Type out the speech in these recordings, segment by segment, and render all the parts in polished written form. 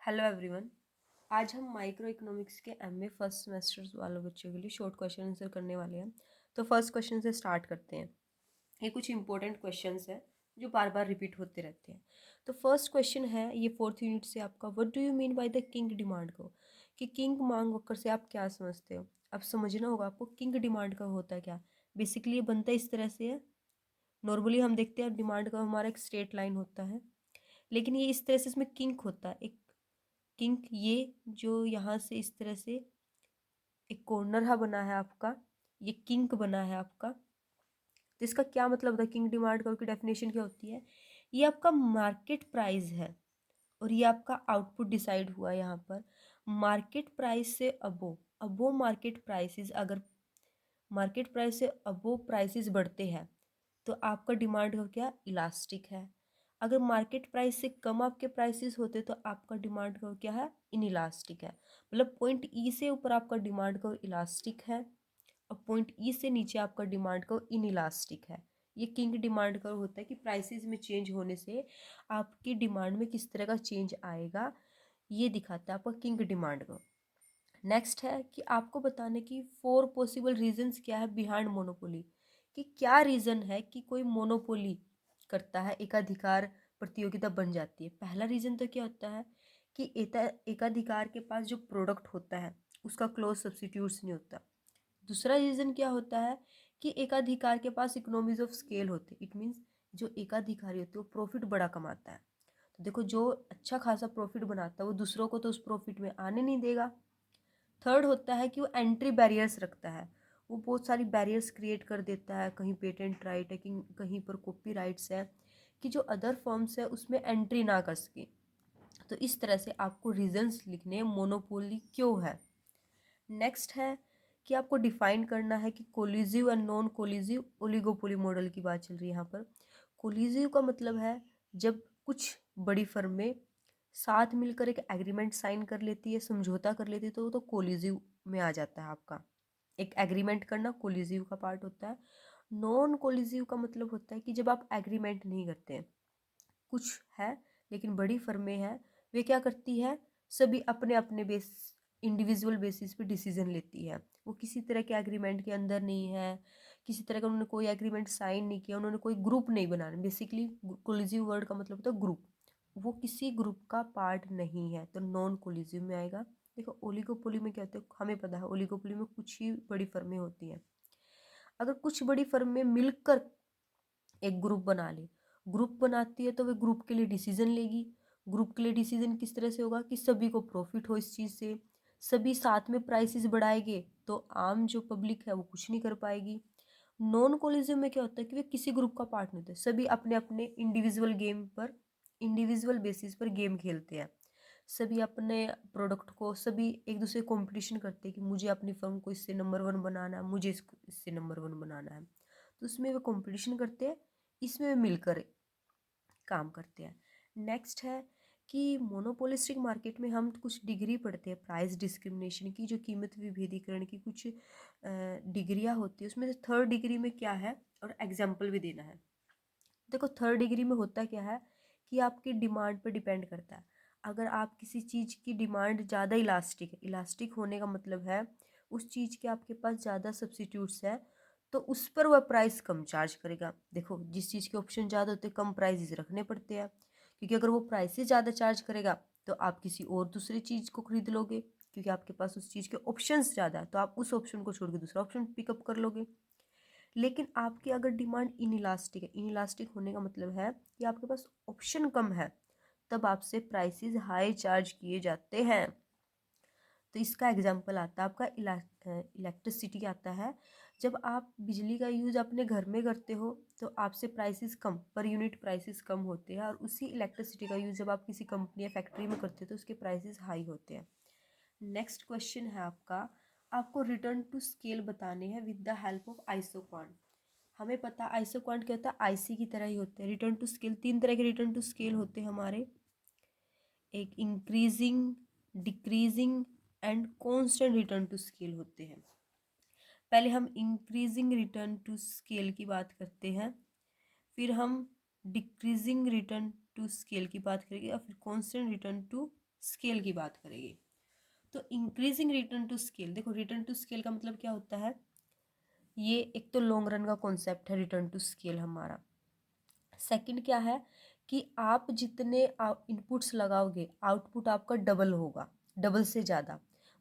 Hello everyone. आज हम micro economics के एमए फर्स्ट सेमेस्टर वाले बच्चों के लिए शॉर्ट क्वेश्चन आंसर करने वाले हैं। तो फर्स्ट क्वेश्चन से स्टार्ट करते हैं। ये कुछ इंपॉर्टेंट क्वेश्चंस हैं जो बार बार रिपीट होते रहते हैं। तो फर्स्ट क्वेश्चन है ये फोर्थ यूनिट से आपका, what do you mean by the king demand को, कि किंग मांग वक्र से आप क्या समझते हो। अब समझना होगा आपको किंग डिमांड का होता है क्या। बेसिकली ये बनता है इस तरह से है। नॉर्मली हम देखते हैं डिमांड का हमारा एक स्ट्रेट लाइन होता है, लेकिन ये इस तरह से इसमें किंक होता है। एक किंक, ये जो यहाँ से इस तरह से एक कॉर्नर हा बना है आपका, ये किंक बना है आपका। तो इसका क्या मतलब होता है, किंग डिमांड का की डेफिनेशन क्या होती है। ये आपका मार्केट प्राइस है और ये आपका आउटपुट डिसाइड हुआ है यहाँ पर मार्केट प्राइस से अबो अबो मार्केट प्राइसेस। अगर मार्केट प्राइस से अबो प्राइसेस बढ़ते हैं तो आपका डिमांड का क्या इलास्टिक है। अगर मार्केट प्राइस से कम आपके प्राइसेस होते तो आपका डिमांड का क्या है इन इलास्टिक है। मतलब पॉइंट ई से ऊपर आपका डिमांड का इलास्टिक है और पॉइंट ई से नीचे आपका डिमांड का इन इलास्टिक है। ये किंग डिमांड का होता है कि प्राइसेस में चेंज होने से आपकी डिमांड में किस तरह का चेंज आएगा, ये दिखाता है आपका किंग डिमांड का। नेक्स्ट है कि आपको बताने की 4 पॉसिबल रीजंस क्या है बिहाइंड मोनोपोली, कि क्या रीज़न है कि कोई मोनोपोली करता है, एकाधिकार प्रतियोगिता बन जाती है। पहला रीज़न तो क्या होता है कि एकाधिकार के पास जो प्रोडक्ट होता है उसका क्लोज सब्सिट्यूट्स नहीं होता। दूसरा रीज़न क्या होता है कि एकाधिकार के पास इकोनॉमीज ऑफ स्केल होते, इट मीन्स जो एकाधिकारी होते हैं वो प्रॉफिट बड़ा कमाता है। तो देखो, जो अच्छा खासा प्रॉफिट बनाता है वो दूसरों को तो उस प्रॉफिट में आने नहीं देगा। थर्ड होता है कि वो एंट्री बैरियर्स रखता है, वो बहुत सारी बैरियर्स क्रिएट कर देता है। कहीं पेटेंट राइट है, कहीं पर कॉपी राइट्स है, कि जो अदर फॉर्म्स है उसमें एंट्री ना कर सके। तो इस तरह से आपको रीजंस लिखने मोनोपोली क्यों है। नेक्स्ट है कि आपको डिफाइन करना है कि collusive and non collusive oligopoly model की बात चल रही है यहाँ पर। कोलिजिव का मतलब है जब कुछ बड़ी फर्में साथ मिलकर एक एग्रीमेंट साइन कर लेती है, समझौता कर लेती है, तो वो तो कोलिजिव में आ जाता है आपका। एक एग्रीमेंट करना कोलिजिव का पार्ट होता है। नॉन कोलिजिव का मतलब होता है कि जब आप एग्रीमेंट नहीं करते हैं, कुछ है लेकिन बड़ी फर्में हैं, वे क्या करती है, सभी अपने अपने बेस इंडिविजुअल बेसिस पे डिसीजन लेती है। वो किसी तरह के एग्रीमेंट के अंदर नहीं है, किसी तरह का उन्होंने कोई एग्रीमेंट साइन नहीं किया, उन्होंने कोई ग्रुप नहीं बनाना। बेसिकली कोलिजिव वर्ड का मतलब होता है ग्रुप, वो किसी ग्रुप का पार्ट नहीं है, तो नॉन कोलिजिव में आएगा। देखो, ओलिगोपोली में क्या होता है, हमें पता है ओलिगोपोली में कुछ ही बड़ी फर्में होती हैं। अगर कुछ बड़ी फर्में मिलकर एक ग्रुप बना ले, ग्रुप बनाती है तो वे ग्रुप के लिए डिसीजन लेगी। ग्रुप के लिए डिसीजन किस तरह से होगा कि सभी को प्रॉफिट हो इस चीज़ से, सभी साथ में प्राइसेस बढ़ाएंगे तो आम जो पब्लिक है वो कुछ नहीं कर पाएगी। नॉन कोलिजिव में क्या होता है कि वे किसी ग्रुप का पार्ट नहीं होते, सभी अपने अपने इंडिविजुअल गेम पर इंडिविजुअल बेसिस पर गेम खेलते हैं। सभी अपने प्रोडक्ट को, सभी एक दूसरे कंपटीशन करते हैं कि मुझे अपनी फर्म को इससे नंबर 1 बनाना है, मुझे इससे नंबर 1 बनाना है। तो उसमें वे कंपटीशन करते हैं, इसमें वे मिलकर काम करते हैं। नेक्स्ट है कि मोनोपोलिस्टिक मार्केट में हम कुछ डिग्री पढ़ते हैं प्राइस डिस्क्रिमिनेशन की, जो कीमत विभेदीकरण की कुछ डिग्रियाँ होती है। उसमें से थर्ड डिग्री में क्या है और एग्जाम्पल भी देना है। देखो, थर्ड डिग्री में होता क्या है कि आपकी डिमांड पर डिपेंड करता है। अगर आप किसी चीज़ की डिमांड ज़्यादा इलास्टिक है, इलास्टिक होने का मतलब है उस चीज़ के आपके पास ज़्यादा सब्सिट्यूट्स है, तो उस पर वह प्राइस कम चार्ज करेगा। देखो, जिस चीज़ के ऑप्शन ज़्यादा होते हैं कम प्राइसेस रखने पड़ते हैं, क्योंकि अगर वो प्राइसेस ज़्यादा चार्ज करेगा तो आप किसी और दूसरी चीज़ को खरीद लोगे, क्योंकि आपके पास उस चीज़ के ऑप्शंस ज़्यादा है, तो आप उस ऑप्शन को छोड़ के दूसरा ऑप्शन पिकअप कर लोगे। लेकिन आपकी अगर डिमांड इनइलास्टिक है, इनइलास्टिक होने का मतलब है कि आपके पास ऑप्शन कम है, तब आपसे प्राइसेस हाई चार्ज किए जाते हैं। तो इसका एग्जांपल आता है आपका इलेक्ट्रिसिटी आता है। जब आप बिजली का यूज़ अपने घर में करते हो तो आपसे प्राइसेस कम, पर यूनिट प्राइसेस कम होते हैं, और उसी इलेक्ट्रिसिटी का यूज़ जब आप किसी कंपनी या फैक्ट्री में करते हो तो उसके प्राइसेस हाई होते हैं। नेक्स्ट क्वेश्चन है आपका, आपको रिटर्न टू स्केल बताने हैं with the help of isoquant. हमें पता है आइसोक्वांट क्या होता है, आईसी की तरह ही होते हैं। रिटर्न टू स्केल, 3 तरह के रिटर्न टू स्केल होते हैं हमारे, एक increasing, decreasing and constant return to scale होते हैं। पहले हम इंक्रीजिंग रिटर्न टू स्केल की बात करते हैं, फिर हम डिक्रीजिंग रिटर्न टू स्केल की बात करेंगे, और फिर कांस्टेंट रिटर्न टू स्केल की बात करेंगे। तो इंक्रीजिंग रिटर्न टू स्केल, देखो रिटर्न टू स्केल का मतलब क्या होता है, ये एक तो लॉन्ग रन का कॉन्सेप्ट है रिटर्न टू स्केल हमारा। सेकंड क्या है कि आप जितने इनपुट्स लगाओगे आउटपुट आपका डबल होगा, डबल से ज़्यादा।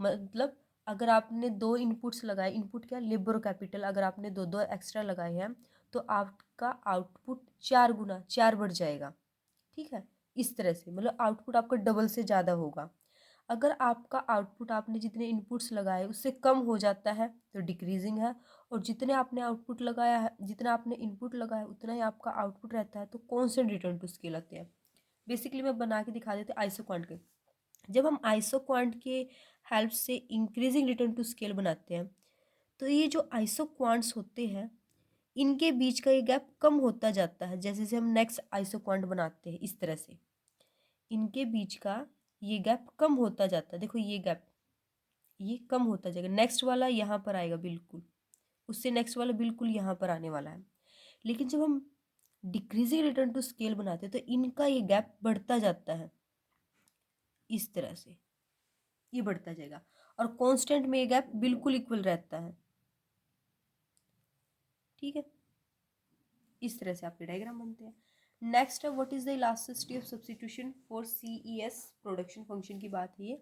मतलब अगर आपने 2 इनपुट्स लगाए, इनपुट क्या, लेबर कैपिटल, अगर आपने 2 एक्स्ट्रा लगाए हैं तो आपका आउटपुट 4 गुना 4 बढ़ जाएगा। ठीक है, इस तरह से मतलब आउटपुट आपका डबल से ज़्यादा होगा। अगर आपका आउटपुट आपने जितने इनपुट्स लगाए उससे कम हो जाता है तो डिक्रीजिंग है, और जितने आपने आउटपुट लगाया है, जितना आपने इनपुट लगाया है उतना ही आपका आउटपुट रहता है, तो कॉन्स्टेंट रिटर्न टू स्केल आते हैं। बेसिकली मैं बना के दिखा देती हूँ आइसोक्वांट के। जब हम आइसोक्वांट के हेल्प से इंक्रीजिंग रिटर्न टू स्केल बनाते हैं तो ये जो आइसोक्वांट्स होते हैं इनके बीच का ये गैप कम होता जाता है, जैसे जैसे हम नेक्स्ट आइसोक्वांट बनाते हैं इस तरह से इनके बीच का ये गैप कम होता जाता है। देखो ये गैप ये कम होता जाएगा, नेक्स्ट वाला यहाँ पर आएगा बिल्कुल, उससे नेक्स्ट वाला बिल्कुल यहाँ पर आने वाला है। लेकिन जब हम डिक्रीजिंग रिटर्न टू स्केल बनाते हैं तो इनका ये गैप बढ़ता जाता है, इस तरह से ये बढ़ता जाएगा, और कांस्टेंट में ये गैप बिल्कुल इक्वल रहता है। ठीक है, इस तरह से आपके डायग्राम बनते हैं। नेक्स्ट है what is the elasticity of substitution for CES production function की बात है ये।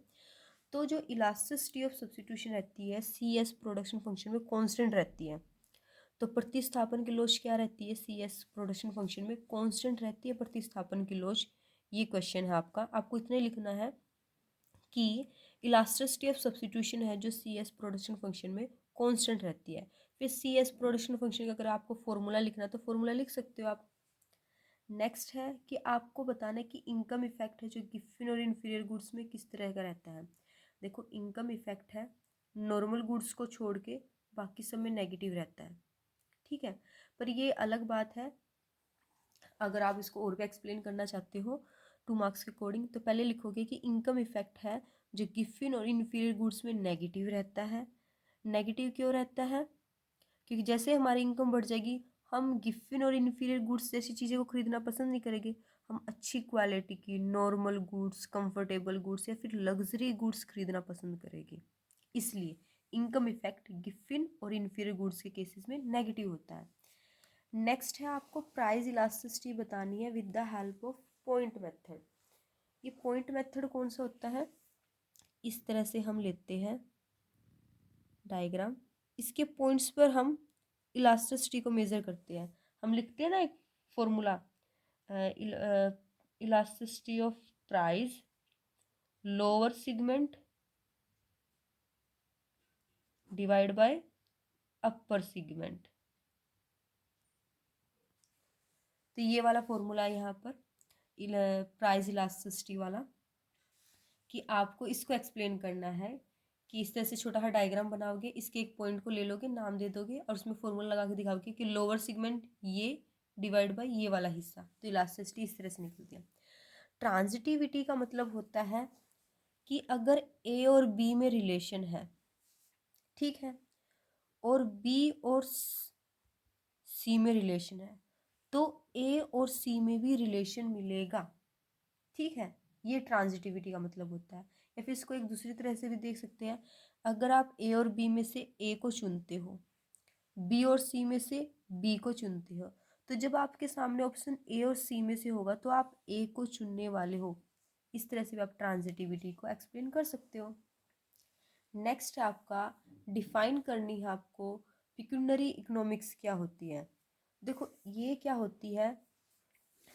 तो जो इलास्टिसिटी ऑफ सब्स्टिट्यूशन रहती है CES प्रोडक्शन फंक्शन में कांस्टेंट रहती है। तो प्रतिस्थापन की लोच क्या रहती है, CES प्रोडक्शन फंक्शन में कांस्टेंट रहती है प्रतिस्थापन की लोच। ये क्वेश्चन है आपका, आपको इतना ही लिखना है कि इलास्टिसिटी ऑफ सब्स्टिट्यूशन है जो CES प्रोडक्शन फंक्शन में कांस्टेंट रहती है। फिर CES प्रोडक्शन फंक्शन का अगर आपको फॉर्मूला लिखना है तो फॉर्मूला लिख सकते हो आप। नेक्स्ट है कि आपको बताना है कि इनकम इफेक्ट है जो गिफिन और इन्फीरियर गुड्स में किस तरह का रहता है। देखो इनकम इफेक्ट है नॉर्मल गुड्स को छोड़ के बाकी सब में नेगेटिव रहता है। ठीक है, पर ये अलग बात है, अगर आप इसको और भी एक्सप्लेन करना चाहते हो 2 मार्क्स के अकॉर्डिंग तो पहले लिखोगे कि इनकम इफेक्ट है जो गिफिन और इन्फीरियर गुड्स में नेगेटिव रहता है। नेगेटिव क्यों रहता है, क्योंकि जैसे हमारी इनकम बढ़ जाएगी हम गिफिन और इन्फीरियर गुड्स जैसी चीज़ें को खरीदना पसंद नहीं करेंगे, हम अच्छी क्वालिटी की नॉर्मल गुड्स, कंफर्टेबल गुड्स या फिर लग्जरी गुड्स खरीदना पसंद करेंगे। इसलिए इनकम इफेक्ट गिफिन और इन्फीरियर गुड्स के केसेस में नेगेटिव होता है। नेक्स्ट है आपको प्राइस इलास्टिसिटी बतानी है with the help of point method. ये पॉइंट मेथड कौन सा होता है, इस तरह से हम लेते हैं डायग्राम, इसके पॉइंट्स पर हम इलास्टिसिटी को मेज़र करते हैं। हम लिखते हैं ना एक formula, elasticity of price lower segment divide by upper segment. तो ये वाला फॉर्मूला है यहाँ पर प्राइस इलास्टिसिटी वाला, कि आपको इसको एक्सप्लेन करना है कि इस तरह से छोटा सा डायग्राम बनाओगे, इसके एक पॉइंट को ले लोगे, नाम दे दोगे और उसमें फॉर्मूला लगा के दिखाओगे कि लोअर सेगमेंट ये डिवाइड बाय ये वाला हिस्सा, तो इलास्टिसिटी इस तरह से निकलती है। ट्रांजिटिविटी का मतलब होता है कि अगर ए और बी में रिलेशन है, ठीक है, और बी और सी में रिलेशन है, तो ए और सी में भी रिलेशन मिलेगा। ठीक है, ये ट्रांजिटिविटी का मतलब होता है। या फिर इसको एक दूसरी तरह से भी देख सकते हैं, अगर आप ए और बी में से ए को चुनते हो, बी और सी में से बी को चुनते हो, तो जब आपके सामने ऑप्शन ए और सी में से होगा तो आप ए को चुनने वाले हो। इस तरह से भी आप ट्रांजिटिविटी को एक्सप्लेन कर सकते हो। नेक्स्ट आपका डिफाइन करनी है आपको पिक्यूनरी इकोनॉमिक्स क्या होती है। देखो ये क्या होती है,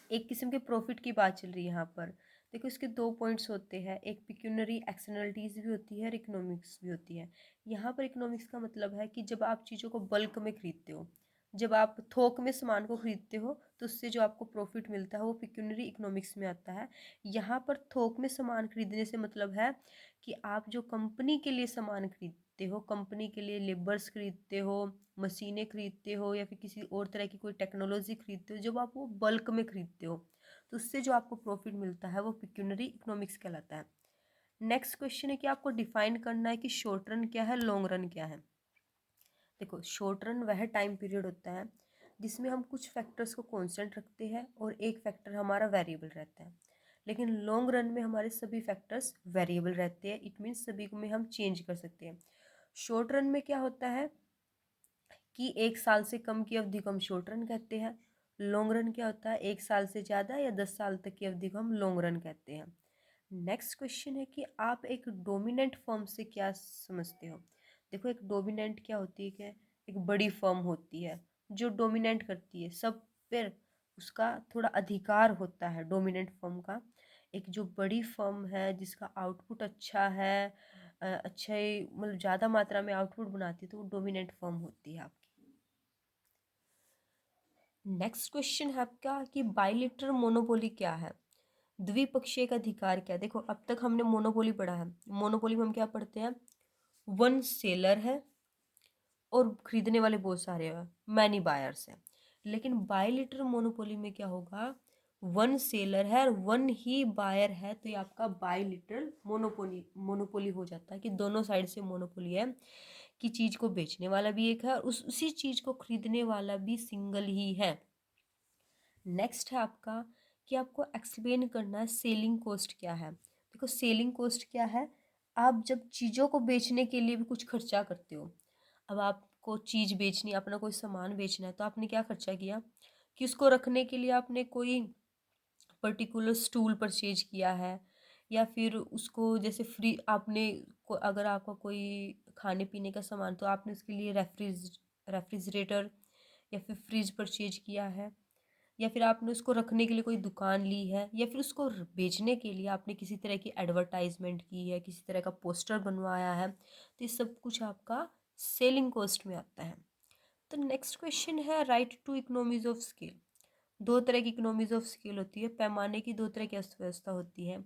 एक किस्म के प्रॉफिट की बात चल रही है यहाँ पर। देखो इसके 2 पॉइंट्स होते हैं, एक पिक्यूनरी एक्सटर्नलिटीज़ भी होती है और इकोनॉमिक्स भी होती है। यहाँ पर इकोनॉमिक्स का मतलब है कि जब आप चीज़ों को बल्क में खरीदते हो, जब आप थोक में सामान को खरीदते हो तो उससे जो आपको प्रॉफिट मिलता है वो पिक्यूनरी इकोनॉमिक्स में आता है। यहाँ पर थोक में सामान खरीदने से मतलब है कि आप जो कंपनी के लिए सामान खरीदते हो, कंपनी के लिए लेबर्स खरीदते हो, मशीनें खरीदते हो या फिर किसी और तरह की कोई टेक्नोलॉजी खरीदते हो, जब आप वो बल्क में खरीदते हो तो उससे जो आपको प्रॉफिट मिलता है वो पिक्यूनरी इकोनॉमिक्स कहलाता है। नेक्स्ट क्वेश्चन है कि आपको डिफाइन करना है कि शॉर्ट रन क्या है, लॉन्ग रन क्या है। देखो शॉर्ट रन वह टाइम पीरियड होता है जिसमें हम कुछ फैक्टर्स को कांस्टेंट रखते हैं और एक फैक्टर हमारा वेरिएबल रहता है। लेकिन लॉन्ग रन में हमारे सभी फैक्टर्स वेरिएबल रहते हैं, इट मीन्स सभी को में हम चेंज कर सकते हैं। शॉर्ट रन में क्या होता है कि 1 साल से कम की अवधि को हम शॉर्ट रन कहते हैं। लॉन्ग रन क्या होता है, 1 साल से ज़्यादा या 10 साल तक की अवधि को हम लॉन्ग रन कहते हैं। नेक्स्ट क्वेश्चन है कि आप एक डोमिनेंट फर्म से क्या समझते हो। देखो, एक डोमिनेंट क्या होती है, क्या एक बड़ी फर्म होती है जो डोमिनेट करती है सब पर, उसका थोड़ा अधिकार होता है डोमिनेंट फर्म का। एक जो बड़ी फर्म है जिसका आउटपुट अच्छा है, अच्छा ही मतलब ज़्यादा मात्रा में आउटपुट बनाती है, तो वो डोमिनेंट फर्म होती है आपकी। नेक्स्ट क्वेश्चन है आपका कि बाइलेटरल मोनोपोली क्या है, द्विपक्षीय का अधिकार क्या है। देखो, अब तक हमने मोनोपोली पढ़ा है, मोनोपोली में हम क्या पढ़ते हैं, वन सेलर है और खरीदने वाले बहुत सारे हैं, मैनी बायर्स हैं। लेकिन बायलेटरल मोनोपोली में क्या होगा, वन सेलर है और वन ही बायर है, तो ये आपका बायलेटरल मोनोपोली मोनोपोली हो जाता है कि दोनों साइड से मोनोपोली है, कि चीज़ को बेचने वाला भी एक है और उसी चीज़ को खरीदने वाला भी सिंगल ही है। नेक्स्ट है आपका कि आपको एक्सप्लेन करना है सेलिंग कॉस्ट क्या है। देखो, सेलिंग कॉस्ट क्या है, आप जब चीज़ों को बेचने के लिए भी कुछ खर्चा करते हो। अब आपको चीज़ बेचनी, अपना कोई सामान बेचना है, तो आपने क्या खर्चा किया कि उसको रखने के लिए आपने कोई पर्टिकुलर स्टूल परचेज किया है, या फिर उसको जैसे फ्री आपने अगर आपका कोई खाने पीने का सामान, तो आपने उसके लिए रेफ्रिजरेटर या फिर फ्रिज परचेज किया है, या फिर आपने उसको रखने के लिए कोई दुकान ली है, या फिर उसको बेचने के लिए आपने किसी तरह की एडवर्टाइजमेंट की है, किसी तरह का पोस्टर बनवाया है, तो ये सब कुछ आपका सेलिंग कॉस्ट में आता है। तो नेक्स्ट क्वेश्चन है write two economies of scale. दो तरह की इकोनॉमीज ऑफ स्केल होती है, पैमाने की दो तरह की अर्थव्यवस्था होती है,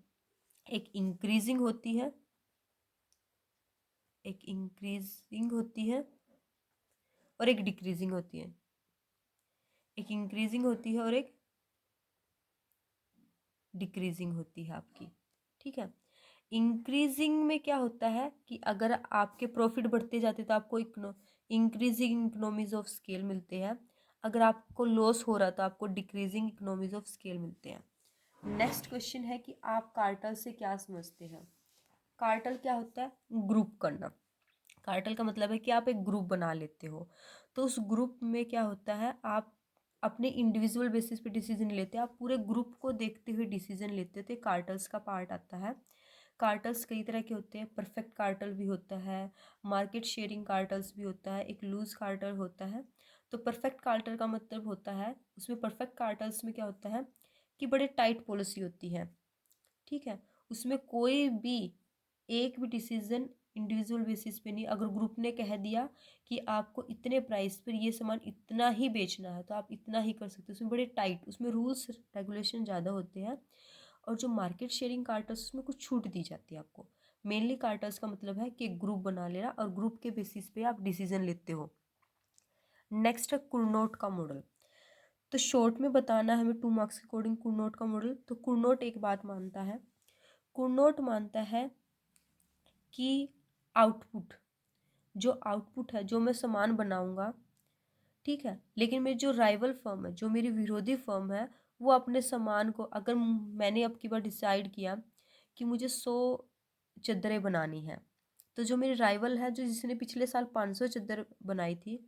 एक इंक्रीजिंग होती है, एक इंक्रीजिंग होती है और एक डिक्रीजिंग होती है। एक इंक्रीजिंग होती है और एक डिक्रीजिंग होती है आपकी, ठीक है। इंक्रीजिंग में क्या होता है कि अगर आपके प्रॉफिट बढ़ते जाते तो आपको इंक्रीजिंग इकोनॉमीज ऑफ स्केल मिलते हैं, अगर आपको लॉस हो रहा तो आपको डिक्रीजिंग इकोनॉमीज ऑफ स्केल मिलते हैं। नेक्स्ट क्वेश्चन है कि आप कार्टल से क्या समझते हैं। कार्टल क्या होता है, ग्रुप करना। कार्टल का मतलब है कि आप एक ग्रुप बना लेते हो, तो उस ग्रुप में क्या होता है, आप अपने इंडिविजुअल बेसिस पे डिसीजन लेते हैं, आप पूरे ग्रुप को देखते हुए डिसीजन लेते थे, कार्टल्स का पार्ट आता है। कार्टल्स कई तरह के होते हैं, परफेक्ट कार्टल भी होता है, मार्केट शेयरिंग कार्टल्स भी होता है, एक लूज कार्टल होता है। तो परफेक्ट कार्टल का मतलब होता है, उसमें परफेक्ट कार्टल्स में क्या होता है कि बड़े टाइट पॉलिसी होती है, ठीक है। उसमें कोई भी एक भी डिसीजन इंडिविजुअल बेसिस पे नहीं, अगर ग्रुप ने कह दिया कि आपको इतने प्राइस पर ये सामान इतना ही बेचना है तो आप इतना ही कर सकते हो, उसमें बड़े टाइट, उसमें रूल्स रेगुलेशन ज़्यादा होते हैं। और जो मार्केट शेयरिंग कार्टल्स, उसमें कुछ छूट दी जाती है आपको। मेनली कार्टल्स का मतलब है कि ग्रुप बना लेना और ग्रुप के बेसिस पे आप डिसीजन लेते हो। नेक्स्ट है कुर्नोट का मॉडल। तो शॉर्ट में बताना है हमें 2 मार्क्स के अकॉर्डिंग कुर्नोट का मॉडल। तो कुर्नोट एक बात मानता है, कुर्नोट मानता है कि आउटपुट, जो आउटपुट है, जो मैं सामान बनाऊंगा, ठीक है, लेकिन मेरी जो राइवल फर्म है, जो मेरी विरोधी फर्म है, वो अपने सामान को, अगर मैंने अब की बार डिसाइड किया कि मुझे 100 चद्दरें बनानी है, तो जो मेरी राइवल है, जो जिसने पिछले साल 500 चद्दर बनाई थी,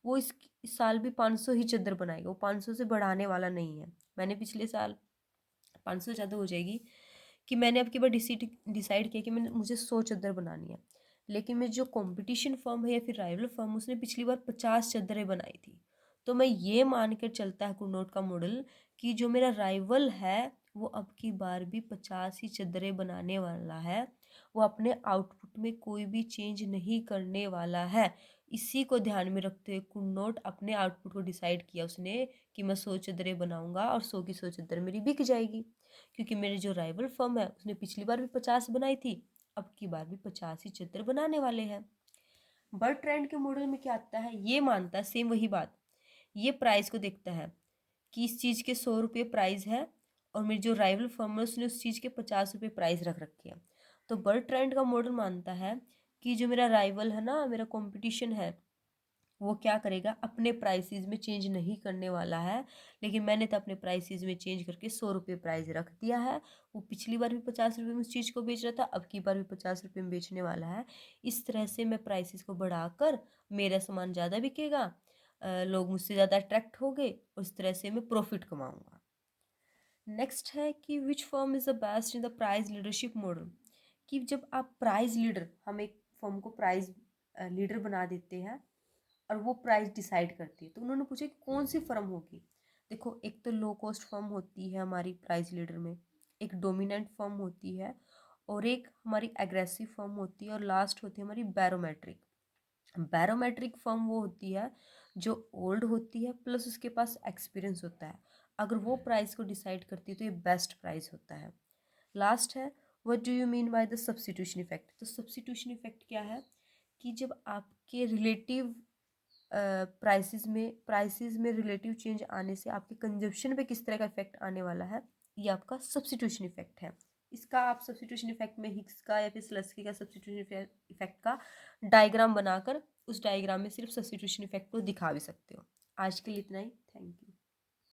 वो इस साल भी 500 ही चद्दर बनाएगा, वो 500 से बढ़ाने वाला नहीं है। मैंने पिछले साल 500 ज़्यादा हो जाएगी कि मैंने अब की बार डिसाइड किया कि मुझे 100 चद्दर बनानी है, लेकिन मेरी जो कंपटीशन फर्म है या फिर राइवल फर्म, उसने पिछली बार 50 चद्दरें बनाई थी। तो मैं ये मान कर चलता है कुर्नोट का मॉडल कि जो मेरा राइवल है वो अब की बार भी 50 ही चद्दरें बनाने वाला है, वो अपने आउटपुट में कोई भी चेंज नहीं करने वाला है। इसी को ध्यान में रखते हुए कुर्नोट अपने आउटपुट को डिसाइड किया उसने कि मैं 100 चद्दरें बनाऊंगा और 100 की 100 चद्दर मेरी बिक जाएगी, क्योंकि मेरी जो राइवल फर्म है उसने पिछली बार भी 50 बनाई थी, अब की बार भी 50 ही चित्र बनाने वाले हैं। बर्ड ट्रेंड के मॉडल में क्या आता है, ये मानता है सेम वही बात, ये प्राइस को देखता है कि इस चीज़ के 100 रुपये प्राइस है और मेरी जो राइवल फर्म है उसने उस चीज़ के 50 रुपये प्राइस रख रखे हैं। तो बर्ड ट्रेंड का मॉडल मानता है कि जो मेरा राइवल है ना, मेरा कॉम्पिटिशन है, वो क्या करेगा, अपने प्राइसेस में चेंज नहीं करने वाला है, लेकिन मैंने तो अपने प्राइसेस में चेंज करके 100 रुपये प्राइस रख दिया है। वो पिछली बार भी 50 रुपये में उस चीज़ को बेच रहा था, अब की बार भी 50 रुपये में बेचने वाला है। इस तरह से मैं प्राइसेस को बढ़ाकर मेरा सामान ज़्यादा बिकेगा, लोग मुझसे ज़्यादा अट्रैक्ट होंगे, उस तरह से मैं प्रॉफिट कमाऊँगा। नेक्स्ट है कि which firm is the best in the price leadership model. कि जब आप प्राइज लीडर, हम एक फर्म को प्राइज लीडर बना देते हैं और वो प्राइस डिसाइड करती है, तो उन्होंने पूछा कि कौन सी फर्म होगी। देखो, एक तो लो कॉस्ट फर्म होती है हमारी प्राइस लीडर में, एक डोमिनेंट फर्म होती है, और एक हमारी एग्रेसिव फर्म होती है, और लास्ट होती है हमारी बैरोमेट्रिक। बैरोमेट्रिक फर्म वो होती है जो ओल्ड होती है प्लस उसके पास एक्सपीरियंस होता है। अगर वो प्राइस को डिसाइड करती है तो ये बेस्ट प्राइस होता है। लास्ट है, what do you mean by the substitution effect. तो सब्स्टिट्यूशन इफेक्ट क्या है कि जब आपके रिलेटिव प्राइसेस में रिलेटिव चेंज आने से आपके कंजप्शन पे किस तरह का इफेक्ट आने वाला है, ये आपका सब्स्टिट्यूशन इफेक्ट है। इसका आप सब्स्टिट्यूशन इफेक्ट में हिग्स का या फिर स्लस्की का सब्स्टिट्यूशन इफेक्ट का डायग्राम बनाकर उस डायग्राम में सिर्फ सब्स्टिट्यूशन इफेक्ट को दिखा भी सकते हो। आज के लिए इतना ही, थैंक यू।